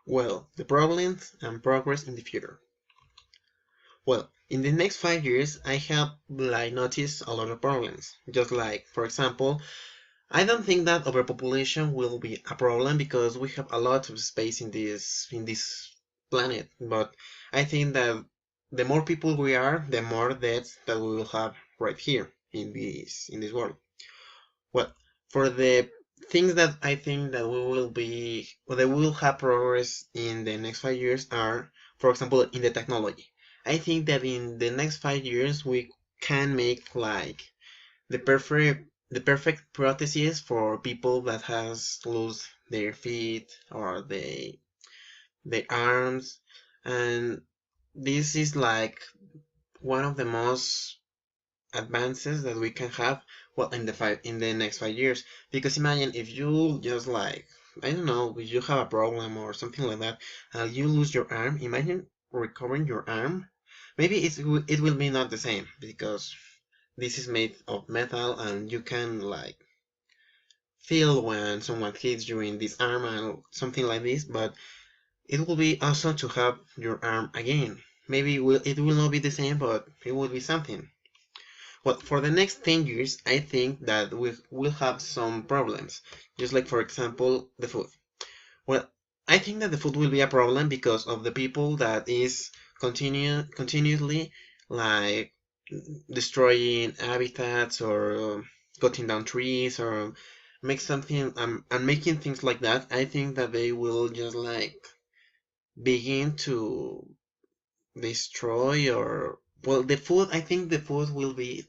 Well, the problems and progress in the future. Well, in the next 5 years, I have noticed a lot of problems. Just like, for example, I don't think that overpopulation will be a problem because we have a lot of space in this planet. But I think that the more people we are, the more deaths that we will have right here in this world. Well, for the things that I think that we will have progress in the next 5 years are, for example, in the technology. I think that in the next 5 years we can make the perfect prosthesis for people that has lose their feet or their arms, and this is one of the most advances that we can have, well, in the next 5 years. Because imagine if you just I don't know, if you have a problem or something like that and you lose your arm, imagine recovering your arm. Maybe it will be not the same because this is made of metal and you can feel when someone hits you in this arm and something like this, but it will be awesome to have your arm again. Maybe it will not be the same, but it will be something. Well, for the next 10 years, I think that we will have some problems. Just like, for example, the food. Well, I think that the food will be a problem because of the people that is continuously like destroying habitats or cutting down trees or make something and making things like that. I think that they will just begin to destroy or, well, the food. I think the food will be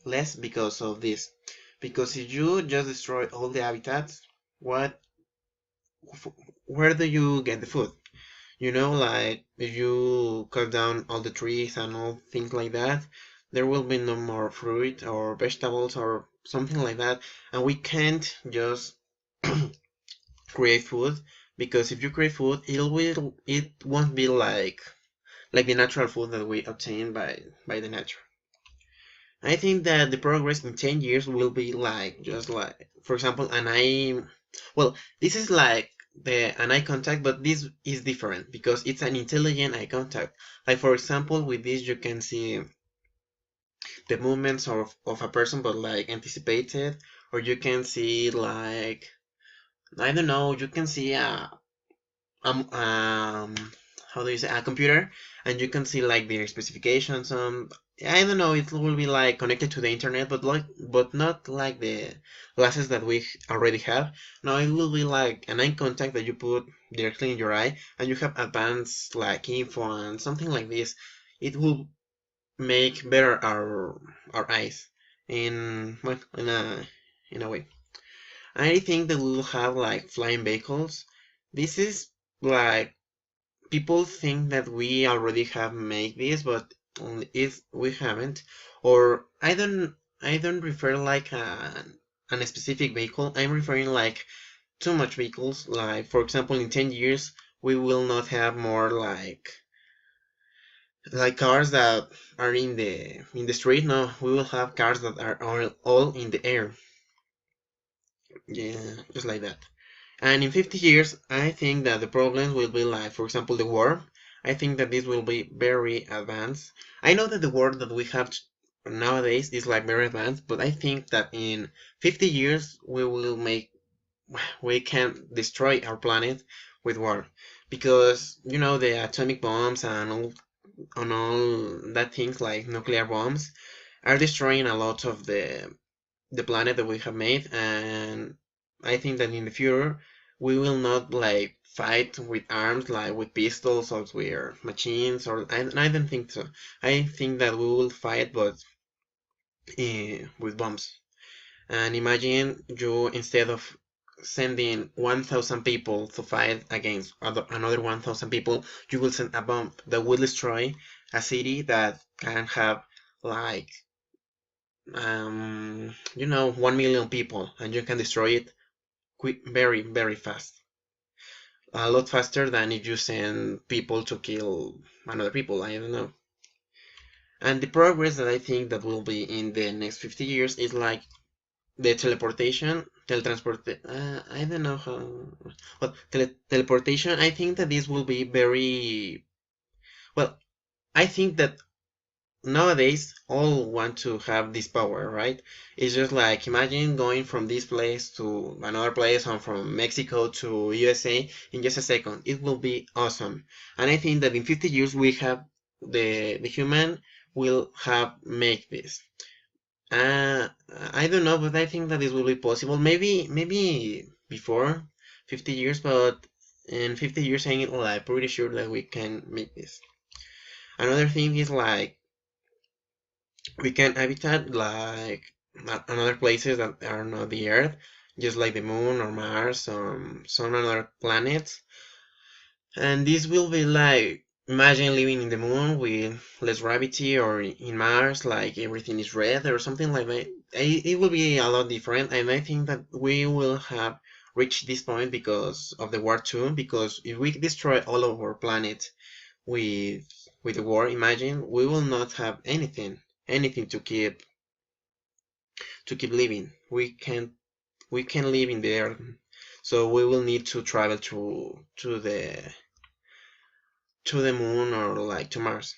less because of this, because if you just destroy all the habitats, what where do you get the food? If you cut down all the trees and all things like that, there will be no more fruit or vegetables or something like that, and we can't just create food, because if you create food, it won't be like the natural food that we obtain by the nature. I think that the progress in 10 years will be just for example, well, this is like an eye contact, but this is different because it's an intelligent eye contact. Like, for example, with this, you can see the movements of a person, but anticipated, or you can see I don't know, you can see um, um how do you say, a computer, and you can see their specifications. I don't know, it will be connected to the internet, but not like the glasses that we already have. No, it will be like an eye contact that you put directly in your eye, and you have advanced info and something like this. It will make better our eyes in, well, in a way. I think that we will have flying vehicles. This is like people think that we already have made this, but only if we haven't, or I don't refer an specific vehicle. I'm referring too much vehicles. Like, for example, in 10 years we will not have more like cars that are in the street. No, we will have cars that are all in the air. Yeah, just like that. And in 50 years, I think that the problems will be for example, the war. I think that this will be very advanced. I know that the war that we have nowadays is very advanced, but I think that in 50 years we can destroy our planet with war, because the atomic bombs and all that things like nuclear bombs are destroying a lot of the planet that we have made. And I think that in the future we will not fight with arms, like with pistols or with machines, or I don't think so. I think that we will fight, but with bombs. And imagine you, instead of sending 1,000 people to fight against another 1,000 people, you will send a bomb that will destroy a city that can have like 1 million people, and you can destroy it very, very fast. A lot faster than if you send people to kill another people. I don't know. And the progress that I think that will be in the next 50 years is the teletransport. I don't know how. Well, teleportation. I think that this will be very well. I think that nowadays all want to have this power, right? It's just like imagine going from this place to another place or from Mexico to USA in just a second. It will be awesome. And I think that in 50 years we have the human will have make this. Uh, I don't know, but I think that this will be possible. Maybe before 50 years, but in 50 years I'm like pretty sure that we can make this. Another thing is like we can habitat like another places that are not the Earth, just like the Moon or Mars or some other planets. And this will be like imagine living in the Moon with less gravity, or in Mars, like everything is red or something like that. It will be a lot different, and I think that we will have reached this point because of the war too. Because if we destroy all of our planet with the war, imagine we will not have anything to keep living. We can live in the earth, so we will need to travel to the moon or like to Mars.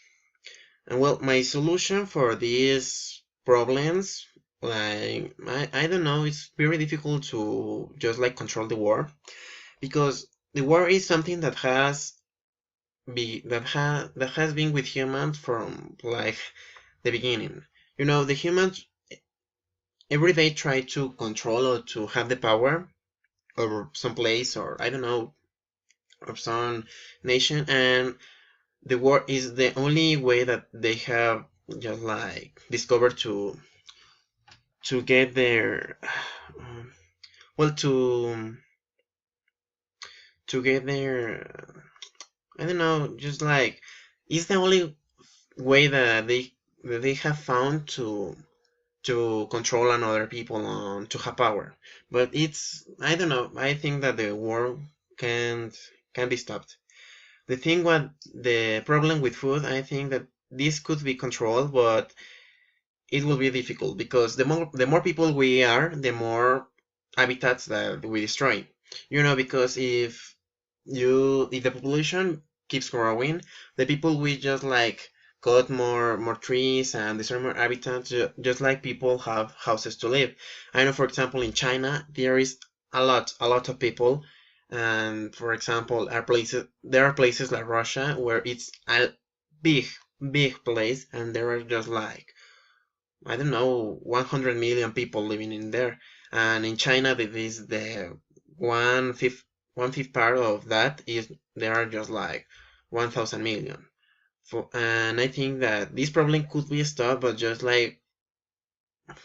And well, my solution for these problems, like I don't know, it's very difficult to just like control the war, because the war is something that that has been with humans from like the beginning. You know, the humans every day try to control or to have the power over some place, or I don't know, of some nation, and the war is the only way that they have just like discovered to get their well to get their I don't know, just like it's the only way that they have found to control another people on to have power. But it's I don't know, I think that the war can't can be stopped. The thing what the problem with food, I think that this could be controlled, but it will be difficult because the more people we are, the more habitats that we destroy. You know, because if the population keeps growing, the people we just like cut more trees and destroy more habitats, just like people have houses to live. I know, for example, in China there is a lot of people, and for example, there are places like Russia where it's a big big place, and there are just like I don't know, 100 million people living in there. And in China, that is the one fifth one fifth part of that is there are just like 1,000 million. And I think that this problem could be stopped, but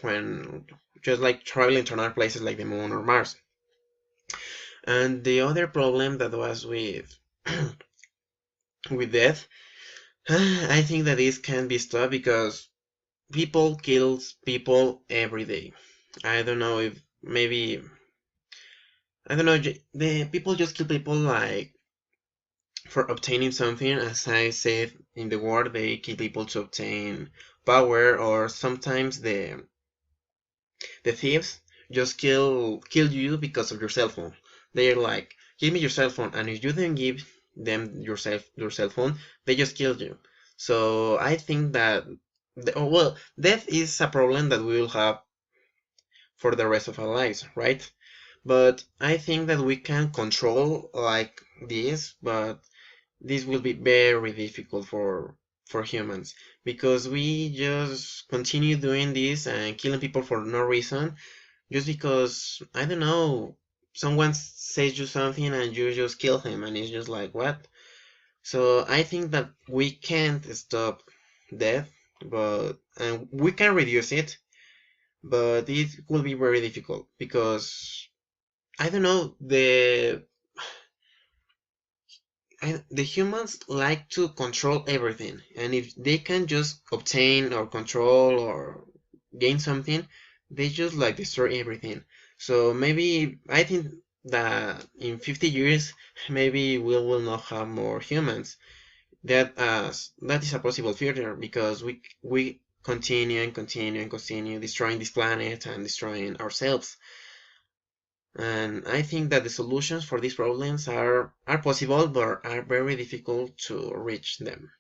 when just like traveling to other places like the moon or Mars. And the other problem that was with with death, I think that this can be stopped because people kills people every day. I don't know if maybe I don't know. The people just kill people like for obtaining something. As I said in the war, they kill people to obtain power, or sometimes the thieves just kill you because of your cell phone. They're like, give me your cell phone, and if you didn't give them your cell phone, they just kill you. So I think that well, death is a problem that we will have for the rest of our lives, right? But I think that we can control like this, but this will be very difficult for humans because we just continue doing this and killing people for no reason, just because I don't know, someone says you something and you just kill him, and it's just like what? So I think that we can't stop death, but and we can reduce it, but it will be very difficult because I don't know, the humans like to control everything, and if they can just obtain or control or gain something, they just like destroy everything. So maybe I think that in 50 years, maybe we will not have more humans. That is a possible future because continue and continue and continue destroying this planet and destroying ourselves. And I think that the solutions for these problems are possible, but are very difficult to reach them.